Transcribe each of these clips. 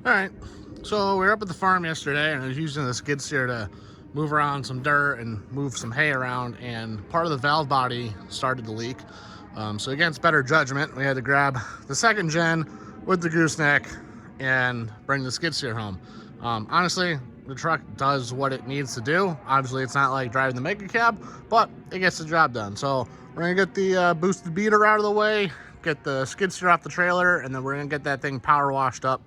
All right, so we were up at the farm yesterday, and I was using the skid steer to move around some dirt and move some hay around, and part of the valve body started to leak. So against better judgment, we had to grab the second gen with the gooseneck and bring the skid steer home. Honestly, the truck does what it needs to do. Obviously, it's not like driving the mega cab, but it gets the job done. So we're gonna get the boosted beater out of the way, get the skid steer off the trailer, and then we're gonna get that thing power washed up.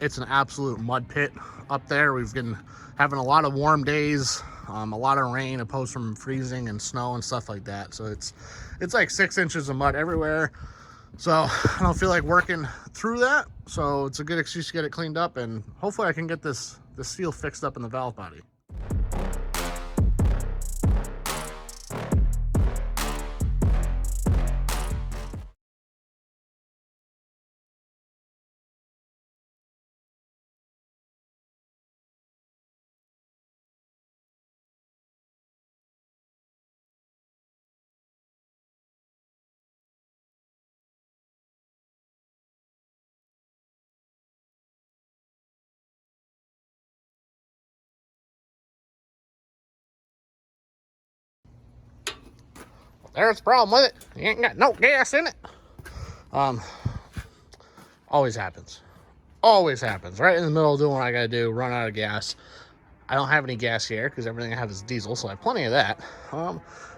It's an absolute mud pit up there. We've been having a lot of warm days, a lot of rain opposed from freezing and snow and stuff like that. So it's like 6 inches of mud everywhere. So I don't feel like working through that. So it's a good excuse to get it cleaned up, and hopefully I can get the seal fixed up in the valve body. There's the problem with it. You ain't got no gas in it. Always happens. Always happens. Right in the middle of doing what I gotta do, run out of gas. I don't have any gas here because everything I have is diesel, so I have plenty of that.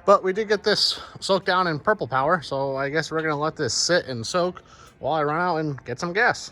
But we did get this soaked down in purple power, so I guess we're gonna let this sit and soak while I run out and get some gas.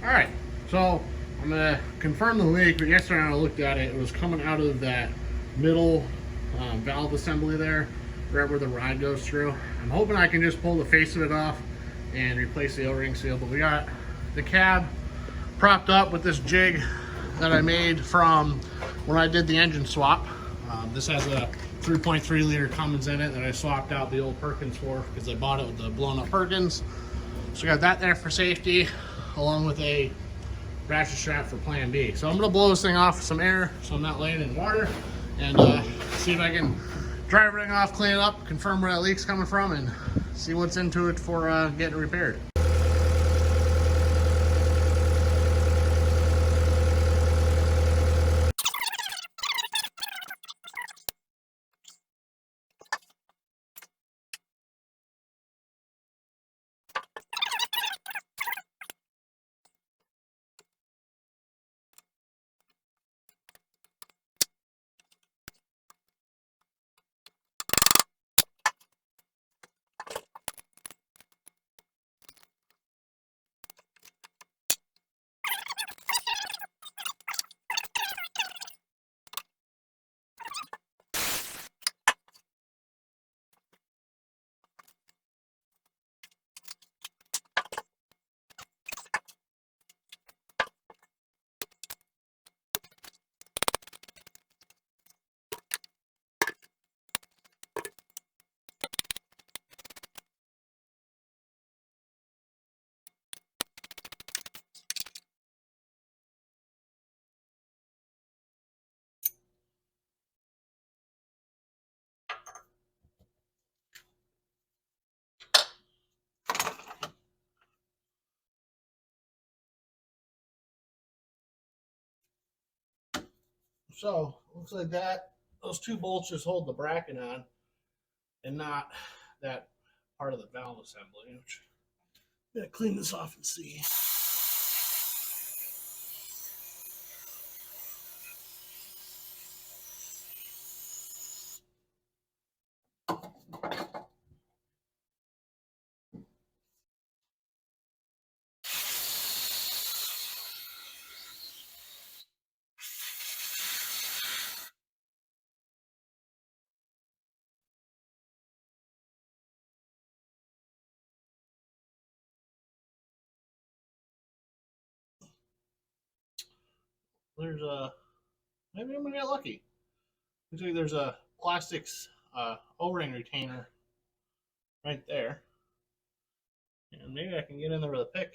Alright, so I'm going to confirm the leak, but yesterday when I looked at it, it was coming out of that middle valve assembly there, right where the rod goes through. I'm hoping I can just pull the face of it off and replace the O-ring seal, but we got the cab propped up with this jig that I made from when I did the engine swap. This has a 3.3 liter Cummins in it that I swapped out the old Perkins for because I bought it with the blown up Perkins. So we got that there for safety, along with a ratchet strap for plan B. So I'm gonna blow this thing off with some air so I'm not laying in water, and see if I can dry everything off, clean it up, confirm where that leak's coming from, and see what's into it for getting it repaired. So looks like that those two bolts just hold the bracket on, and not that part of the valve assembly. Which I'm gonna clean this off and see. There's a maybe I'm gonna get lucky. Looks like there's a plastics O-ring retainer right there, and maybe I can get in there with a pick.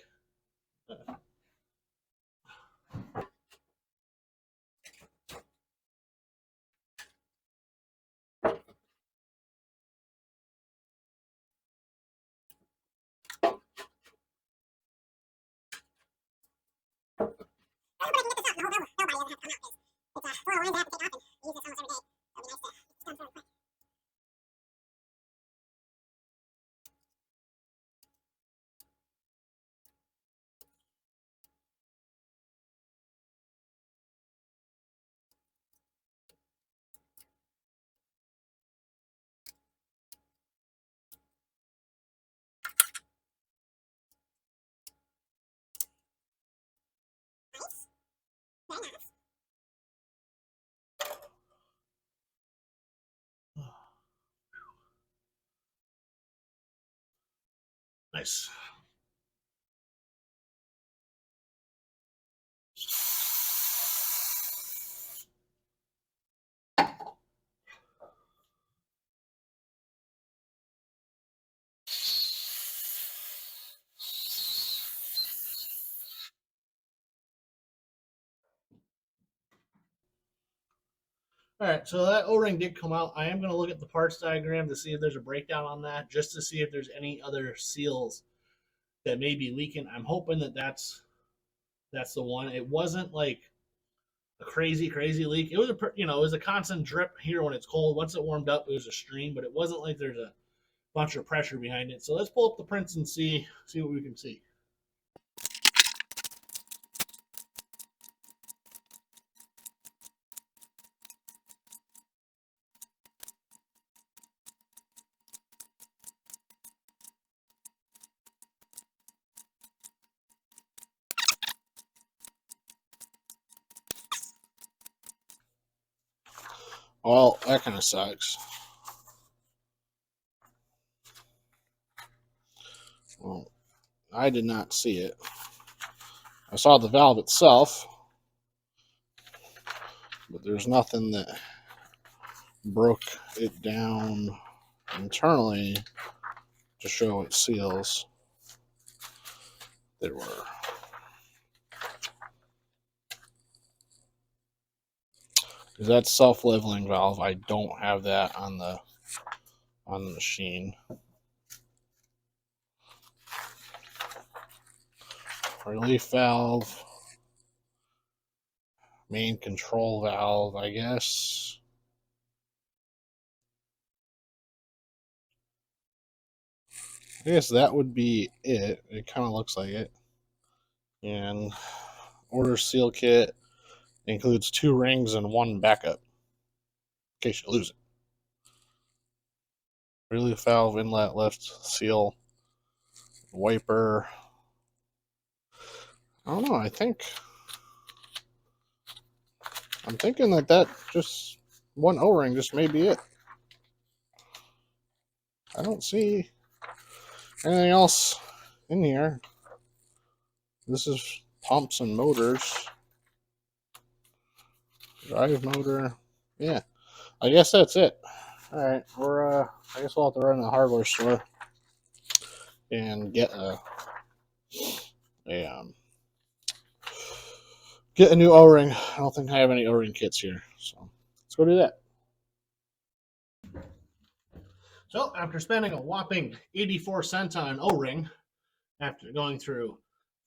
Nice. All right, so that O-ring did come out. I am going to look at the parts diagram to see if there's a breakdown on that, just to see if there's any other seals that may be leaking. I'm hoping that that's the one. It wasn't like a crazy leak. It was it was a constant drip here when it's cold. Once it warmed up, it was a stream, but it wasn't like there's a bunch of pressure behind it. So let's pull up the prints and see what we can see. Well, that kind of sucks. Well, I did not see it. I saw the valve itself, but there's nothing that broke it down internally to show it seals. There were. Because that's self-leveling valve. I don't have that on the machine. Relief valve, main control valve, I guess. I guess that would be it. It kind of looks like it. And order seal kit includes 2 rings and 1 backup in case you lose it. Relief valve, inlet, lift, seal, wiper. I don't know. I'm thinking that just one O-ring just may be it. I don't see anything else in here. This is pumps and motors. Drive motor. Yeah. I guess that's it. All right. I guess we'll have to run to the hardware store and get get a new O-ring. I don't think I have any O-ring kits here, so let's go do that. So after spending a whopping 84 cents on an O-ring, after going through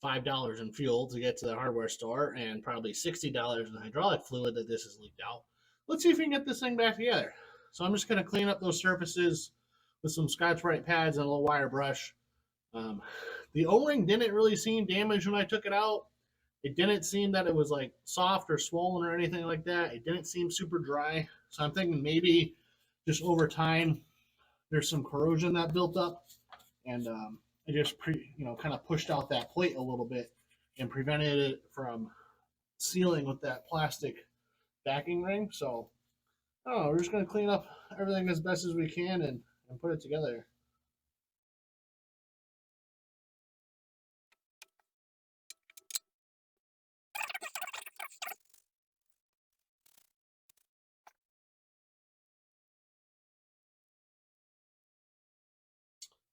$5 in fuel to get to the hardware store and probably $60 in hydraulic fluid that this has leaked out. Let's see if we can get this thing back together. So I'm just going to clean up those surfaces with some Scotch-Brite pads and a little wire brush. The O-ring didn't really seem damaged when I took it out. It didn't seem that it was like soft or swollen or anything like that. It didn't seem super dry. So I'm thinking maybe just over time there's some corrosion that built up, and I just kind of pushed out that plate a little bit and prevented it from sealing with that plastic backing ring. So I don't know, we're just going to clean up everything as best as we can and put it together.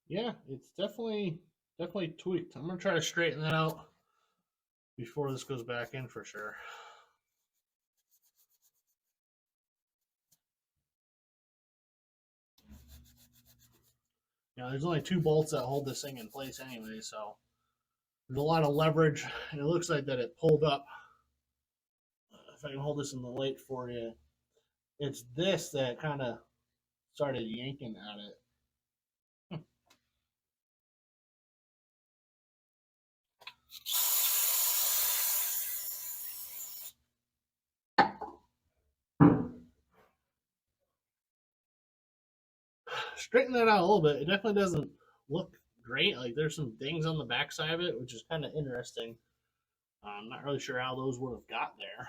Yeah, it's definitely tweaked. I'm gonna try to straighten that out before this goes back in for sure. Yeah, there's only 2 bolts that hold this thing in place anyway, so there's a lot of leverage, and it looks like that it pulled up. If I can hold this in the light for you, it's this that kind of started yanking at it. Straighten that out a little bit. It definitely doesn't look great. Like there's some dings on the backside of it, which is kind of interesting. I'm not really sure how those would have got there,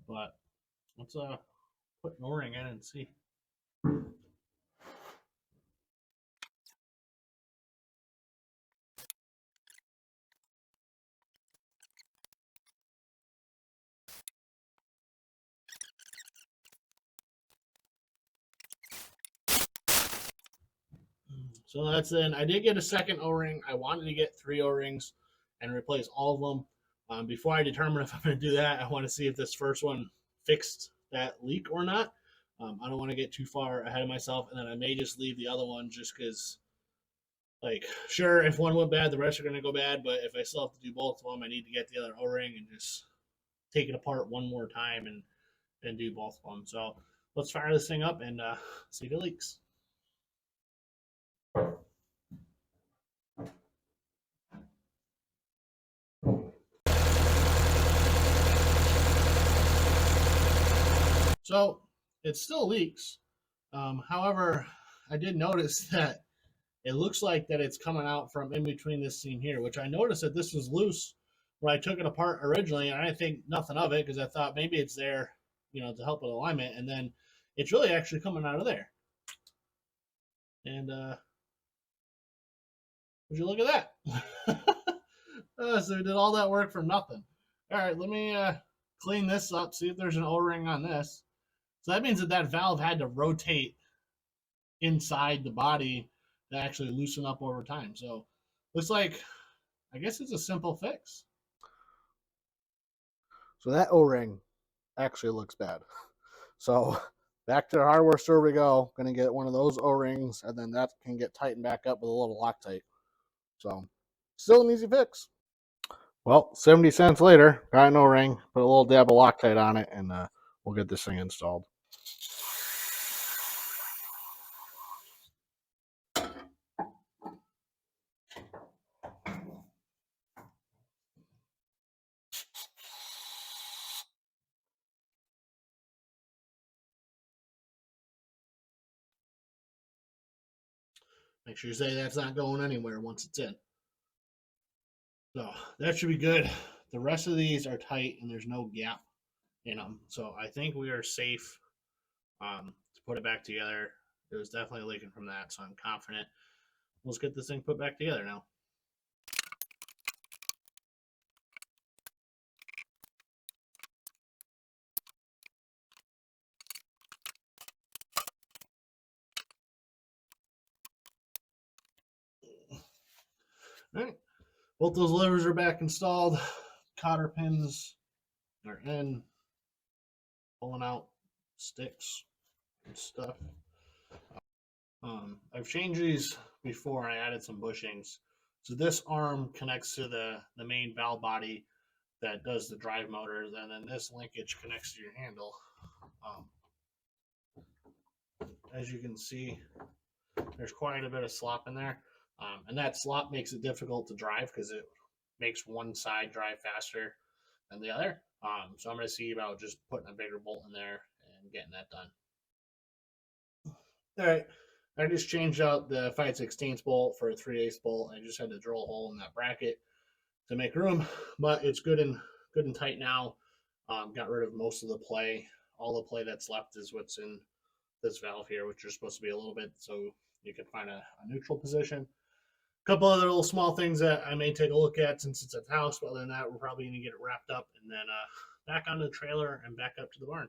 but let's put an O-ring in and see. So that's in. I did get a second O-ring. I wanted to get 3 O-rings and replace all of them. Before I determine if I'm going to do that, I want to see if this first one fixed that leak or not. I don't want to get too far ahead of myself, and then I may just leave the other one just because, like, sure, if one went bad, the rest are going to go bad. But if I still have to do both of them, I need to get the other O-ring and just take it apart one more time and do both of them. So let's fire this thing up and see if it leaks. So it still leaks. However, I did notice that it looks like that it's coming out from in between this seam here, which I noticed that this was loose when I took it apart originally, and I didn't think nothing of it because I thought maybe it's there, to help with alignment, and then it's really actually coming out of there. And would you look at that? So we did all that work for nothing. All right, let me clean this up, see if there's an O-ring on this. So that means that valve had to rotate inside the body to actually loosen up over time. So looks like, I guess it's a simple fix. So that O-ring actually looks bad. So back to the hardware store we go. Going to get one of those O-rings, and then that can get tightened back up with a little Loctite. So still an easy fix. Well, 70 cents later, got an O-ring, put a little dab of Loctite on it, and we'll get this thing installed. Make sure you say that's not going anywhere once it's in. So that should be good. The rest of these are tight and there's no gap in them. So I think we are safe to put it back together. It was definitely leaking from that, so I'm confident. Let's get this thing put back together now. All right, both those levers are back installed. Cotter pins are in, pulling out sticks and stuff. I've changed these before. I added some bushings, So this arm connects to the main valve body that does the drive motors, and then this linkage connects to your handle. As you can see, there's quite a bit of slop in there, and that slop makes it difficult to drive because it makes one side drive faster than the other. So I'm going to see about just putting a bigger bolt in there and getting that done. All right, I just changed out the 5/16 bolt for a 3/8 bolt. I just had to drill a hole in that bracket to make room, but it's good and tight now. Got rid of most of the play. All the play that's left is what's in this valve here, which is supposed to be a little bit so you can find a neutral position. A couple other little small things that I may take a look at since it's at the house, but other than that, we're probably going to get it wrapped up and then back onto the trailer and back up to the barn.